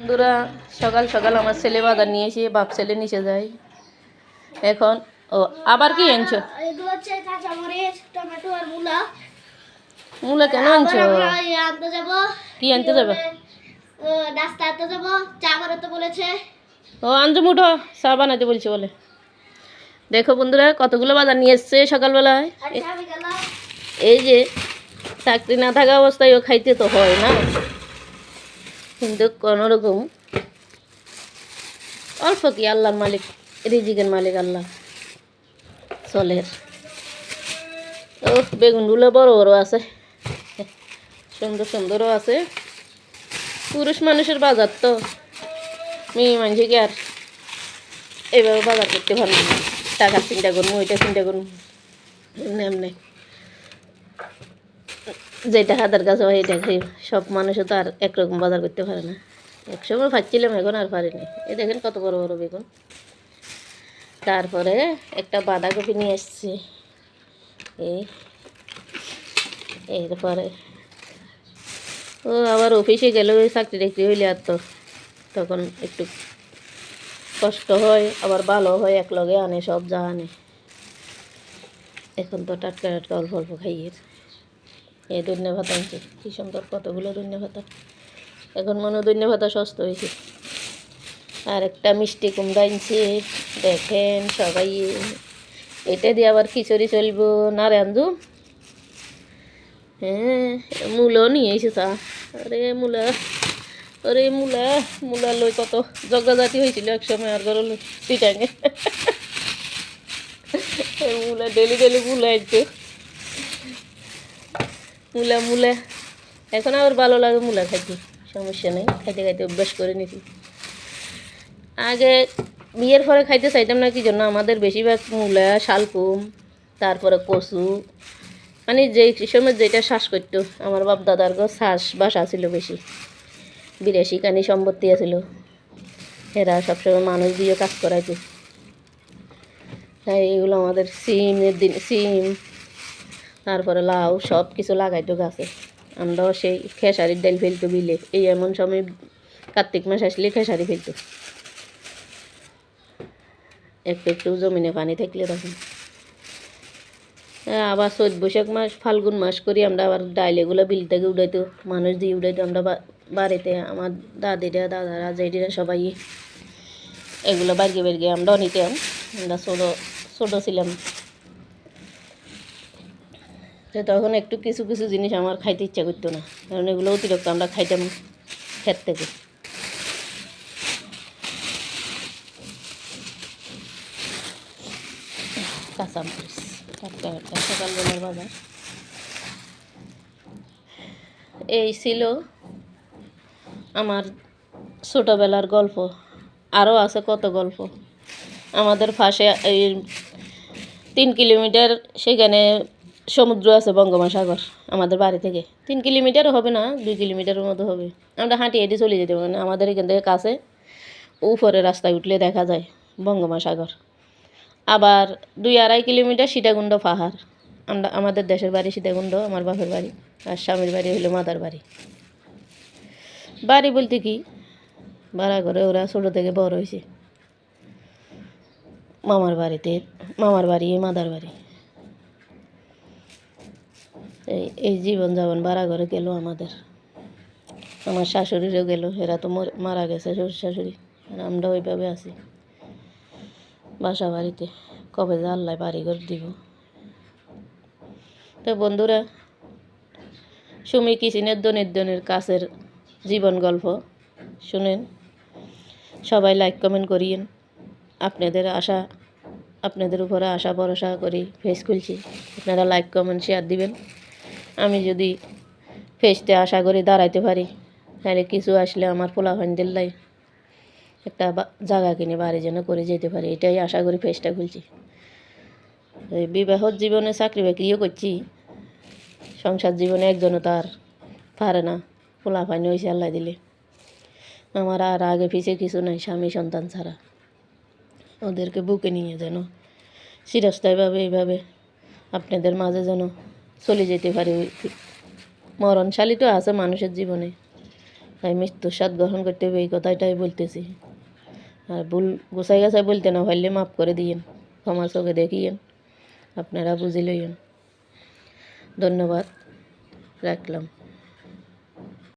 বন্ধুরা, সকাল সকাল আমার ছেলে বাজার নিয়ে এসে বাপ ছেলে নিচে যায়। এখন ও আবার কি আনছো? এগুলো হচ্ছে কাঁচামরিচ, টমেটো আর মূলা। মূলা কেন আনছো? আমরা আনতে যাব। কি আনতে যাবে? নাস্তা আনতে যাব, চা বানাতে বলেছে। ও আনছো মুঠো চা বানাতে বলছে বলে। দেখো বন্ধুরা, কতগুলো বাজার নিয়ে এসছে সকালবেলায়। আচ্ছা আমি গেলাম। এই যে চাকরি না থাকা অবস্থায় ও খাইতে তো হয় না, কিন্তু কোনোরকম অল্প কি, আল্লাহর মালিক, রিজিকের মালিক আল্লাহ, চলে। ও বেগুনগুলো বড় বড় আছে, সুন্দর সুন্দরও আছে। পুরুষ মানুষের বাজার তো, মেয়ে মানুষকে আর এইভাবে বাজার করতে ভালো না। টাকার চিন্তা করবো, ওইটা চিন্তা করবো, এমনি যেটা হাতের কাছে হয় এটা খাই। সব মানুষও তো আর একরকম বাজার করতে পারে না। একসময় পাচ্ছিলাম, এখন আর পারিনি। এই দেখেন কত বড় বড় বেগুন। তারপরে একটা বাঁধাকপি নিয়ে এসছি। এরপরে ও আবার অফিসে গেলে ওই চাকরি টাকরি হইলে আর তো তখন একটু কষ্ট হয়, আবার ভালো হয়, একলগে আনে সব যা আনে। এখন তো টাটকা টাটকা অল্প অল্প খাইয়ে। এই ধন্য ভাতা আনছে, কী সুন্দর কতগুলো ধন্য ভাতা। এখন মনে হয় ধন্য ভাতা সস্তা হয়েছে। আর একটা মিষ্টি কুমড়া আনছে, দেখেন সবাই। এটা দিয়ে আবার খিচুড়ি চলবো না রে আনজু? হ্যাঁ, মূলও নিয়ে এসেছা। আরে মূলা, আরে মূলা, মূলা লই কত জগাজাতি হয়েছিল এক সময় আর ঘর চিটাঙে। মূলা ডেলি ডেলি মূলা একটু মূলা মূলা এখন আবার ভালো লাগে মূলা খাইতে, সমস্যা নেই, খাইতে খাইতে অভ্যাস করে নিছি। আগে বিয়ের পরে খাইতে চাইতাম না, কি জন্য আমাদের বেশিরভাগ মূলা, শালকুম, তারপরে কচু, মানে যেই সময় যেটা শ্বাস করতো। আমার বাপ দাদার গো শ্বাস বাসা ছিল বেশি, 82 কানি সম্পত্তি আছিল। এরা সবসময় মানুষ দিয়ে কাজ করাইতো। তাই এগুলো আমাদের সিমের দিন সিম, তারপরে লাউ সব কিছু লাগাইতো গাছে। আমরাও সেই খেসারির ডাল ফেলতো বিলে, এই এমন সময় কার্তিক মাস আসলে খেসারি ফেলতো। একটু একটু জমিনে পানি থাকলে তখন। আবার চৈত বৈশাখ মাস, ফাল্গুন মাস করি আমরা আবার ডাইল এগুলো বিল থেকে উঠাইতো, মানুষ দিয়ে উঠাইতো। আমরা বাড়িতে আমার দাদিরা, দাদারা, জেঠিরা সবাই এগুলো বাড়িয়ে বাড়িয়ে আমরাও নিতাম। আমরা ছোটো ছোটো ছিলাম তো তখন একটু কিছু কিছু জিনিস আমার খাইতে ইচ্ছা করতো না, কারণ এগুলো অতিরিক্ত আমরা খাইতাম ক্ষেত থেকে। কাঁচামরিচ, টাটকা টাটকা সকালবেলার বাজার। এই ছিল আমার ছোটোবেলার গল্প। আরও আছে কত গল্প। আমাদের পাশে এই 3 কিলোমিটার সেখানে সমুদ্র আছে, বঙ্গোপসাগর। আমাদের বাড়ি থেকে 3 কিলোমিটারও হবে না, 2 কিলোমিটারের মতো হবে। আমরা হাঁটি হেঁটে চলে যেতে পারি না, আমাদের এখান থেকে কাছে। উপরে রাস্তায় উঠলে দেখা যায় বঙ্গোপসাগর। আবার 2-2.5 কিলোমিটার সীতাকুণ্ড পাহাড়। আমাদের দেশের বাড়ি সীতাকুণ্ড, আমার বাপের বাড়ি। আর স্বামীর বাড়ি হলো মাদার বাড়ি। বাড়ি বলতে কি, ভাড়া করে ওরা ছোটো থেকে বড় হয়েছে। মামার বাড়ি মাদার বাড়ি। এই জীবন যাপন ভাড়া করে গেল আমাদের। আমার শাশুড়িরও গেল, এরা তো মারা গেছে শ্বশুর শাশুড়ি। আর আমরা ওইভাবে আছি বাসা বাড়িতে। কবে যে আল্লাহ বাড়ি ঘর দিব। তো বন্ধুরা, সুমি কিচেনের দনের কাছের জীবন গল্প শুনেন। সবাই লাইক কমেন্ট করিয়েন। আপনাদের উপরে আশা ভরসা করি ফেস খুলছি। আপনারা লাইক কমেন্ট শেয়ার দিবেন। আমি যদি ফেসতে আশা করি দাঁড়াইতে পারি, তাহলে কিছু আসলে আমার পোলাপানদের লাই একটা জায়গা কিনে বাড়ি যেন করে যেতে পারি, এটাই আশা করি ফেসটা খুলছি। বিবাহ জীবনে চাকরি বাকরিও করছি, সংসার জীবনে একজনও তো আর পারে না। পোলাপান হয়েছে আল্লাহ দিলে। আমার আর আগে পিছিয়ে কিছু নাই, স্বামী সন্তান ছাড়া। ওদেরকে বুকে নিয়ে যেন চিরস্থায়ীভাবে এইভাবে আপনাদের মাঝে যেন চলে যেতে পারি। মরণশালী তো আছে মানুষের জীবনে, তাই মৃত্যুর স্বাদ গ্রহণ করতে হবে এই কথাটাই বলতেছি। আর ভুল গোছাই গাছাই বলতে না পারলে মাফ করে দিয়েন, ক্ষমা চোখে দেখিয়েন, আপনারা বুঝে লইয়েন। ধন্যবাদ, রাখলাম।